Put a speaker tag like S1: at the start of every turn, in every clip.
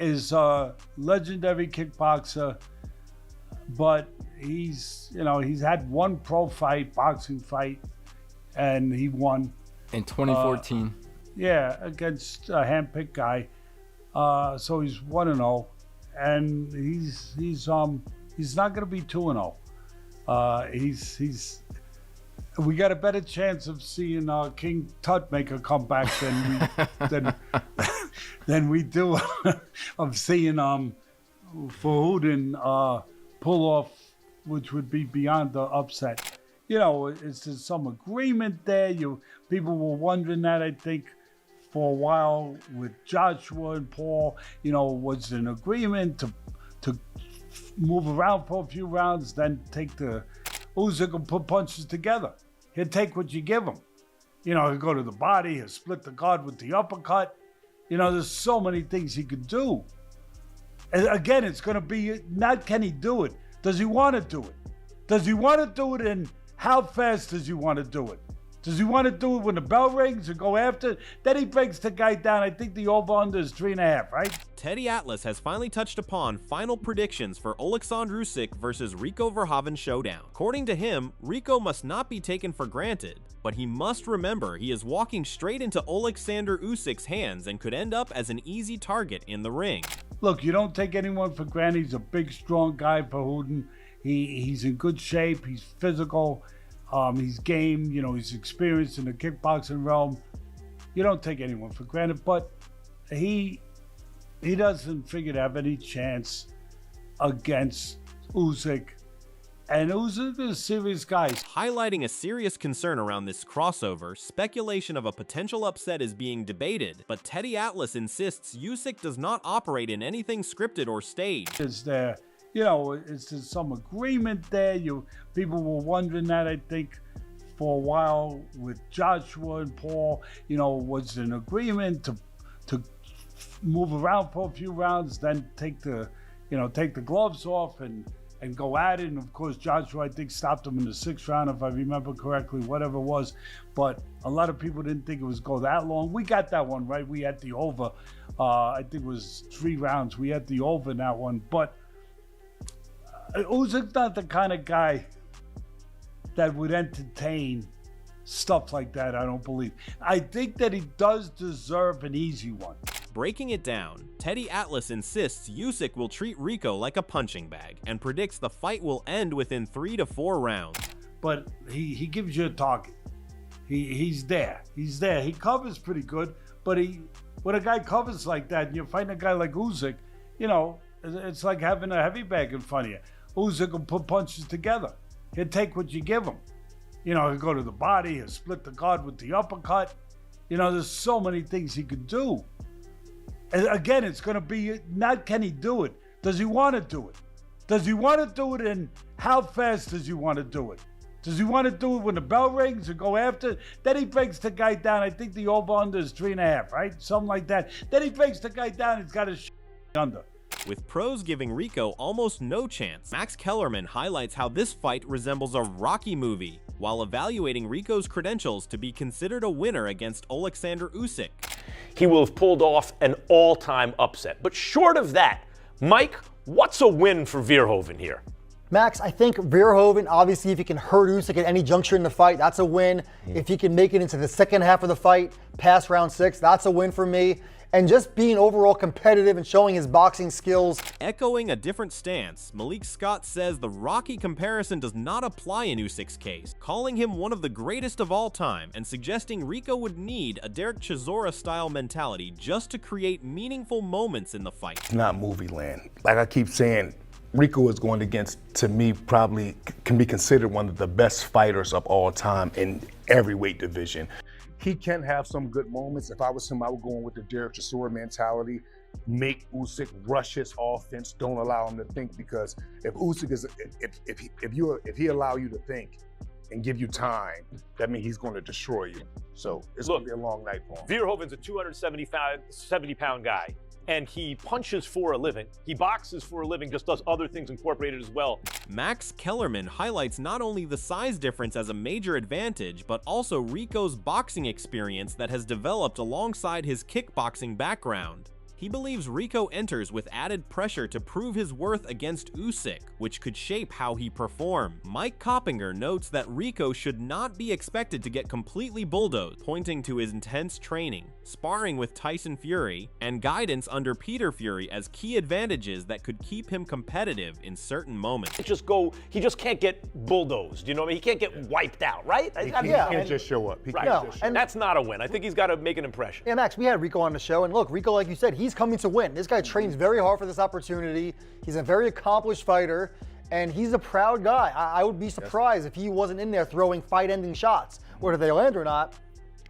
S1: is a legendary kickboxer, but he's had one pro fight, boxing fight, and he won
S2: in 2014.
S1: Yeah, against a handpicked guy. So he's 1-0, and he's not going to be 2-0. We got a better chance of seeing King Tut make a comeback than we do of seeing Verhoeven pull off, which would be beyond the upset. Is there some agreement there? People were wondering that, I think, for a while with Joshua and Paul. Was there an agreement to move around for a few rounds, then take the Usyk and put punches together? He'll take what you give him. He'll go to the body, he'll split the guard with the uppercut. There's so many things he could do. And again, it's going to be not can he do it, does he want to do it? Does he want to do it, and how fast does he want to do it? Does he want to do it when the bell rings and go after? Then he breaks the guy down. I think the over-under is 3.5, right?
S3: Teddy Atlas has finally touched upon final predictions for Oleksandr Usyk versus Rico Verhoeven showdown. According to him, Rico must not be taken for granted, but he must remember he is walking straight into Oleksandr Usyk's hands and could end up as an easy target in the ring.
S1: Look, you don't take anyone for granted. He's a big, strong guy, Verhoeven. He's in good shape. He's physical. He's game. He's experienced in the kickboxing realm. You don't take anyone for granted, but he doesn't figure to have any chance against Usyk. And Usyk is a serious guy.
S3: Highlighting a serious concern around this crossover, speculation of a potential upset is being debated, but Teddy Atlas insists Usyk does not operate in anything scripted or staged.
S1: Is there some agreement there? People were wondering that, I think, for a while with Joshua and Paul. Was there an agreement to move around for a few rounds, then take the gloves off and go at it? And of course, Joshua, I think, stopped him in the 6th round, if I remember correctly, whatever it was. But a lot of people didn't think it was go that long. We got that one right. We had the over. I think it was 3 rounds. We had the over in that one. But Usyk's not the kind of guy that would entertain stuff like that, I don't believe. I think that he does deserve an easy one.
S3: Breaking it down, Teddy Atlas insists Usyk will treat Rico like a punching bag and predicts the fight will end within 3 to 4 rounds.
S1: But he gives you a target. He's there. He's there. He covers pretty good, but when a guy covers like that and you're fighting a guy like Usyk, it's like having a heavy bag in front of you. Usyk will put punches together. He'll take what you give him. He'll go to the body, he'll split the guard with the uppercut. There's so many things he could do. And again, it's going to be not can he do it, does he want to do it? Does he want to do it, and how fast does he want to do it? Does he want to do it when the bell rings and go after? Then he breaks the guy down. I think the over-under is 3.5, right? Something like that. Then he breaks the guy down, he's got his under.
S3: With pros giving Rico almost no chance, Max Kellerman highlights how this fight resembles a Rocky movie, while evaluating Rico's credentials to be considered a winner against Oleksandr Usyk.
S4: He will have pulled off an all-time upset. But short of that, Mike, what's a win for Verhoeven here?
S5: Max, I think Verhoeven, obviously, if he can hurt Usyk at any juncture in the fight, that's a win. If he can make it into the second half of the fight, past round 6, that's a win for me. And just being overall competitive and showing his boxing skills.
S3: Echoing a different stance, Malik Scott says the Rocky comparison does not apply in Usyk's case, calling him one of the greatest of all time and suggesting Rico would need a Derek Chisora-style mentality just to create meaningful moments in the fight.
S6: It's not movie land. Like I keep saying, Rico is going against, to me, probably can be considered one of the best fighters of all time in every weight division. He can have some good moments. If I was him, I would go in with the Derek Chisora mentality. Make Usyk rush his offense. Don't allow him to think, because if Usyk is, if he allow you to think and give you time, that means he's going to destroy you. So it's going to be a long night for him.
S4: Verhoeven's a 270-pound guy, and he punches for a living. He boxes for a living, just does other things incorporated as well.
S3: Max Kellerman highlights not only the size difference as a major advantage, but also Rico's boxing experience that has developed alongside his kickboxing background. He believes Rico enters with added pressure to prove his worth against Usyk, which could shape how he performs. Mike Coppinger notes that Rico should not be expected to get completely bulldozed, pointing to his intense training, sparring with Tyson Fury, and guidance under Peter Fury as key advantages that could keep him competitive in certain moments.
S4: He just can't get bulldozed, you know what I mean? He can't get wiped out, right?
S6: He can't just show up.
S4: Right. And that's not a win. I think he's got to make an impression.
S5: Yeah, Max, we had Rico on the show, and look, Rico, like you said, he's coming to win. This guy trains very hard for this opportunity. He's a very accomplished fighter, and he's a proud guy. I would be surprised if he wasn't in there throwing fight-ending shots. Whether they land or not,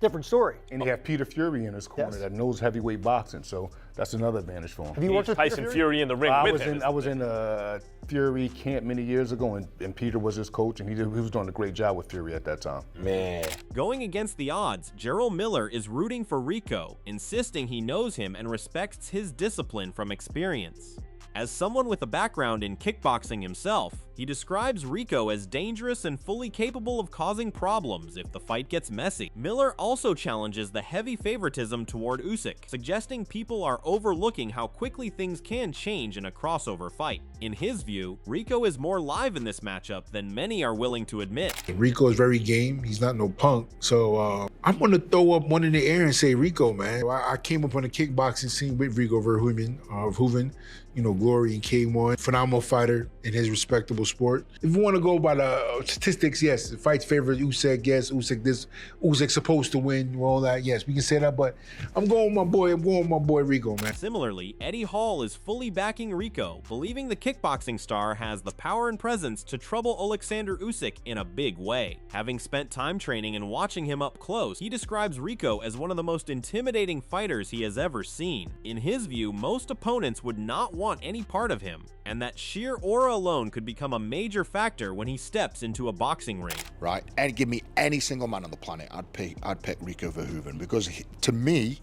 S5: different story.
S6: And you have Peter Fury in his corner that knows heavyweight boxing, so that's another advantage for him.
S5: Have you worked with
S4: Tyson Fury in the ring with him?
S6: I was in a Fury camp many years ago, and Peter was his coach, and he was doing a great job with Fury at that time.
S7: Man.
S3: Going against the odds, Gerald Miller is rooting for Rico, insisting he knows him and respects his discipline from experience. As someone with a background in kickboxing himself, he describes Rico as dangerous and fully capable of causing problems if the fight gets messy. Miller also challenges the heavy favoritism toward Usyk, suggesting people are overlooking how quickly things can change in a crossover fight. In his view, Rico is more live in this matchup than many are willing to admit.
S7: Rico is very game. He's not no punk. So I'm going to throw up one in the air and say Rico, man. I came up on the kickboxing scene with Rico Verhoeven, you know, Glory and K1. Phenomenal fighter in his respectable sport. If you want to go by the statistics, yes, the fight's favorite Usyk, yes, Usyk's supposed to win, all that, yes, we can say that, but I'm going with my boy Rico, man.
S3: Similarly, Eddie Hall is fully backing Rico, believing the kickboxing star has the power and presence to trouble Oleksandr Usyk in a big way. Having spent time training and watching him up close, he describes Rico as one of the most intimidating fighters he has ever seen. In his view, most opponents would not want any part of him, and that sheer aura alone could become a major factor when he steps into a boxing ring.
S8: Right, and give me any single man on the planet, I'd pick Rico Verhoeven, because to me,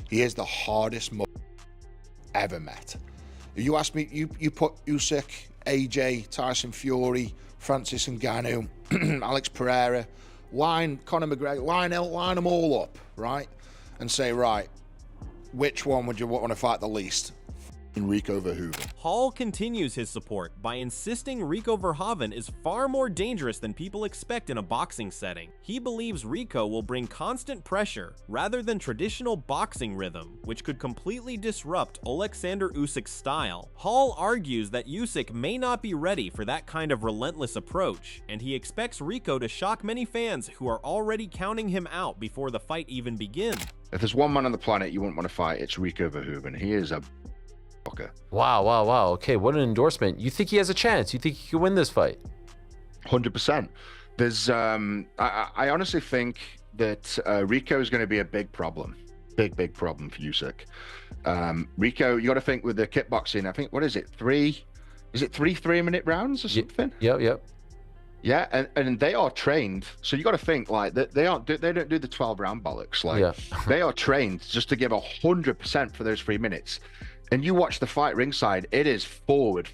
S8: he is the hardest ever met. If you ask me, you put Usyk, AJ, Tyson Fury, Francis Ngannou, Alex Pereira, Conor McGregor, line them all up, right, and say, right, which one would you want to fight the least? Rico Verhoeven.
S3: Hall continues his support by insisting Rico Verhoeven is far more dangerous than people expect in a boxing setting. He believes Rico will bring constant pressure rather than traditional boxing rhythm, which could completely disrupt Oleksandr Usyk's style. Hall argues that Usyk may not be ready for that kind of relentless approach, and he expects Rico to shock many fans who are already counting him out before the fight even begins.
S9: If there's one man on the planet you wouldn't want to fight, it's Rico Verhoeven. He is a
S2: Wow. Okay, what an endorsement. You think he has a chance? You think he could win this fight?
S9: 100%. There's, I honestly think that Rico is going to be a big problem. Big problem for Usyk. Rico, you got to think with the kickboxing, I think, what is it? Three 3-minute rounds or something?
S2: Yep.
S9: Yeah, and they are trained. So you got to think like they don't do the 12-round bollocks. Like they are trained just to give 100% for those 3 minutes. And you watch the fight ringside, it is forward,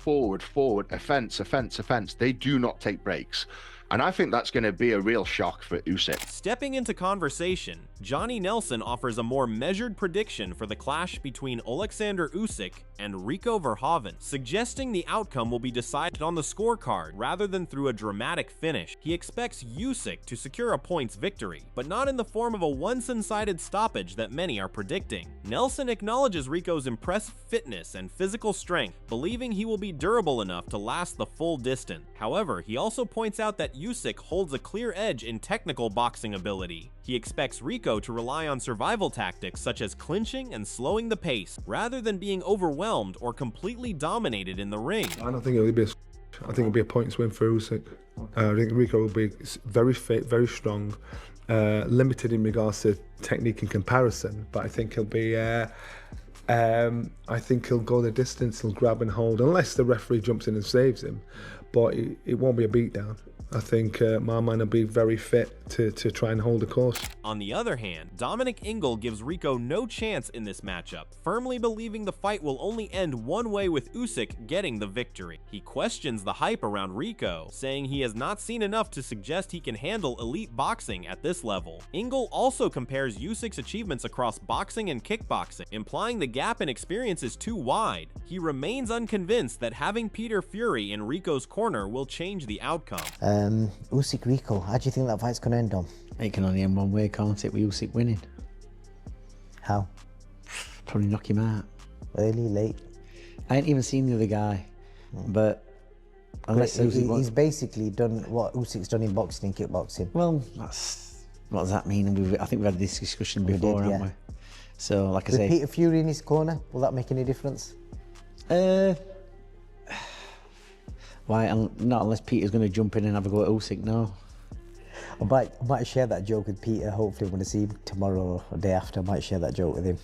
S9: offense. They do not take breaks. And I think that's going to be a real shock for Usyk.
S3: Stepping into conversation, Johnny Nelson offers a more measured prediction for the clash between Oleksandr Usyk and Rico Verhoeven, suggesting the outcome will be decided on the scorecard rather than through a dramatic finish. He expects Usyk to secure a points victory, but not in the form of a one-sided stoppage that many are predicting. Nelson acknowledges Rico's impressive fitness and physical strength, believing he will be durable enough to last the full distance. However, he also points out that Usyk holds a clear edge in technical boxing ability. He expects Rico to rely on survival tactics such as clinching and slowing the pace, rather than being overwhelmed or completely dominated in the ring.
S7: I don't think it'll be a points win for Usyk. I think Rico will be very fit, very strong, limited in regards to technique and comparison, but I think he'll be I think he'll go the distance, he'll grab and hold, unless the referee jumps in and saves him, but it won't be a beatdown.
S6: I think my man will be very fit to try and hold the course.
S3: On the other hand, Dominic Ingle gives Rico no chance in this matchup, firmly believing the fight will only end one way with Usyk getting the victory. He questions the hype around Rico, saying he has not seen enough to suggest he can handle elite boxing at this level. Ingle also compares Usyk's achievements across boxing and kickboxing, implying the gap in experience is too wide. He remains unconvinced that having Peter Fury in Rico's corner will change the outcome.
S10: Usyk Rico, how do you think that fight's going to end on?
S11: It can only end one way, can't it, with Usyk winning?
S10: How?
S11: Probably knock him out.
S10: Early, late?
S11: I ain't even seen the other guy, but unless
S10: he's basically done what Usyk's done in boxing and kickboxing.
S11: Well, what does that mean? I think we've had this discussion before, haven't we? So, like I say,
S10: Peter Fury in his corner, will that make any difference?
S11: Why? Not unless Peter's going to jump in and have a go at Usyk, no.
S10: I might share that joke with Peter. Hopefully, when I see him tomorrow or day after, I might share that joke with him.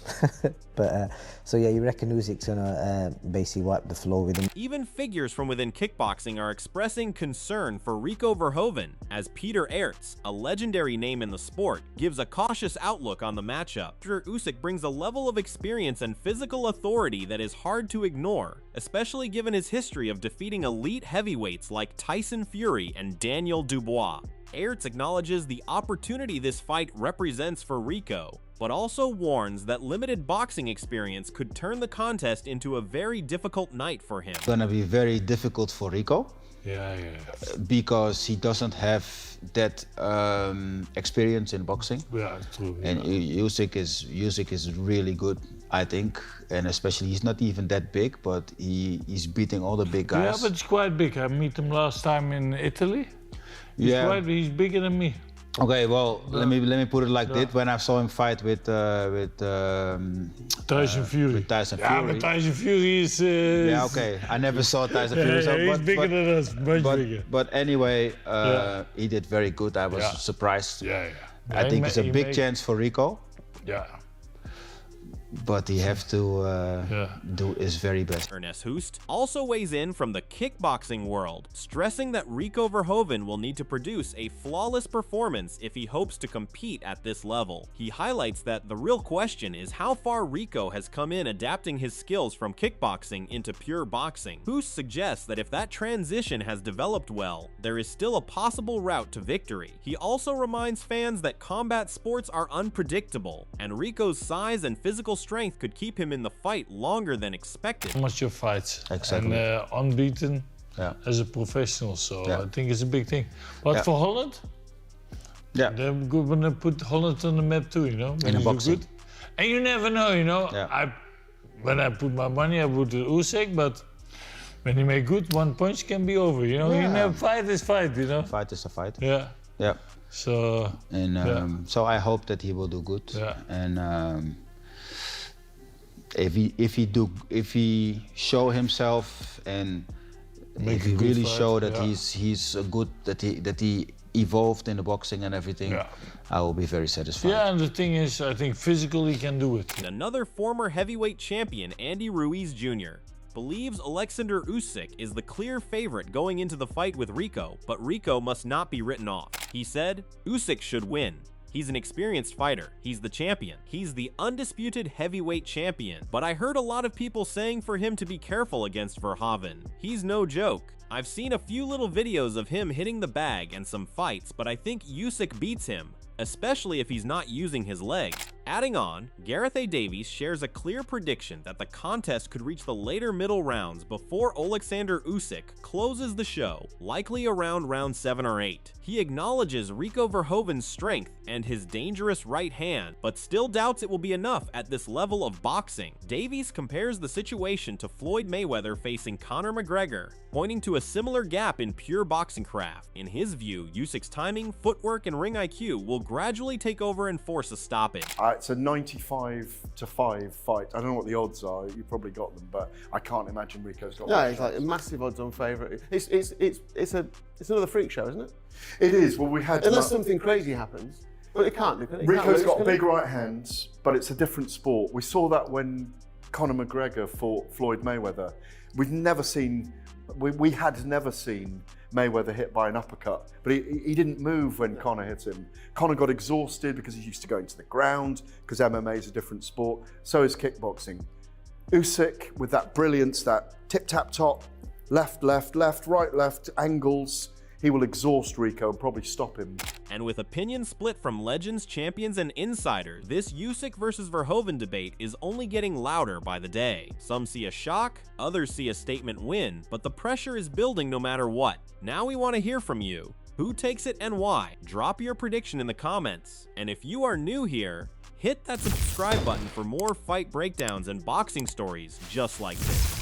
S10: But so yeah, you reckon Usyk's gonna basically wipe the floor with him?
S3: Even figures from within kickboxing are expressing concern for Rico Verhoeven, as Peter Aerts, a legendary name in the sport, gives a cautious outlook on the matchup. Usyk brings a level of experience and physical authority that is hard to ignore, especially given his history of defeating elite heavyweights like Tyson Fury and Daniel Dubois. Aerts acknowledges the opportunity this fight represents for Rico, but also warns that limited boxing experience could turn the contest into a very difficult night for him.
S12: It's gonna be very difficult for Rico.
S1: Yeah.
S12: Because he doesn't have that experience in boxing.
S1: Yeah, true.
S12: And Usyk is really good, I think. And especially, he's not even that big, but he's beating all the big guys.
S1: Yeah, but he's quite big. I met him last time in Italy. He's bigger than me.
S12: Okay, well, let me put it like this. When I saw him fight with
S1: Tyson Fury.
S12: But
S1: Tyson Fury is...
S12: yeah, okay. I never saw Tyson Fury.
S1: He's bigger than us, much bigger.
S12: But anyway, he did very good. I was surprised. I think it's a big chance for Rico.
S1: Yeah.
S12: But he have to do his very best.
S3: Ernest Hoost also weighs in from the kickboxing world, stressing that Rico Verhoeven will need to produce a flawless performance if he hopes to compete at this level. He highlights that the real question is how far Rico has come in adapting his skills from kickboxing into pure boxing. Hoost suggests that if that transition has developed well, there is still a possible route to victory. He also reminds fans that combat sports are unpredictable, and Rico's size and physical strength could keep him in the fight longer than expected.
S1: Amateur fights.
S12: Exactly.
S1: And unbeaten as a professional, so I think it's a big thing. But for Holland, they're going to put Holland on the map too, you know.
S12: In a boxing.
S1: Good. And you never know, you know. When I put my money, I put the Usyk, but when he make good, one punch can be over, you know. You never fight is fight, you know.
S12: Fight is a fight.
S1: Yeah. So.
S12: And so I hope that he will do good.
S1: Yeah.
S12: And if he show himself and if he really show that he's a good, that he evolved in the boxing and everything, I will be very satisfied.
S1: Yeah, and the thing is, I think physically he can do it.
S3: Another former heavyweight champion, Andy Ruiz Jr., believes Oleksandr Usyk is the clear favorite going into the fight with Rico, but Rico must not be written off. He said, Usyk should win. He's an experienced fighter. He's the champion. He's the undisputed heavyweight champion. But I heard a lot of people saying for him to be careful against Verhoeven. He's no joke. I've seen a few little videos of him hitting the bag and some fights, but I think Usyk beats him, especially if he's not using his legs. Adding on, Gareth A. Davies shares a clear prediction that the contest could reach the later middle rounds before Oleksandr Usyk closes the show, likely around round 7 or 8. He acknowledges Rico Verhoeven's strength and his dangerous right hand, but still doubts it will be enough at this level of boxing. Davies compares the situation to Floyd Mayweather facing Conor McGregor, pointing to a similar gap in pure boxing craft. In his view, Usyk's timing, footwork, and ring IQ will gradually take over and force a stoppage.
S13: It's a 95-5 fight. I don't know what the odds are. You probably got them, but I can't imagine Rico's got.
S14: No, it's like a massive odds-on favourite. It's another freak show, isn't it?
S13: It is. Well, we had
S14: unless something crazy happens. Well, it can't.
S13: Rico's got big right hands, but it's a different sport. We saw that when Conor McGregor fought Floyd Mayweather. We had never seen Mayweather hit by an uppercut, but he didn't move when Conor hit him. Conor got exhausted because he's used to going to the ground, because MMA is a different sport. So is kickboxing. Usyk, with that brilliance, that tip-tap-top, left, left, left, right, left, angles, he will exhaust Rico and probably stop him.
S3: And with opinions split from legends, champions, and insiders, this Usyk versus Verhoeven debate is only getting louder by the day. Some see a shock, others see a statement win, but the pressure is building no matter what. Now we want to hear from you. Who takes it and why? Drop your prediction in the comments. And if you are new here, hit that subscribe button for more fight breakdowns and boxing stories just like this.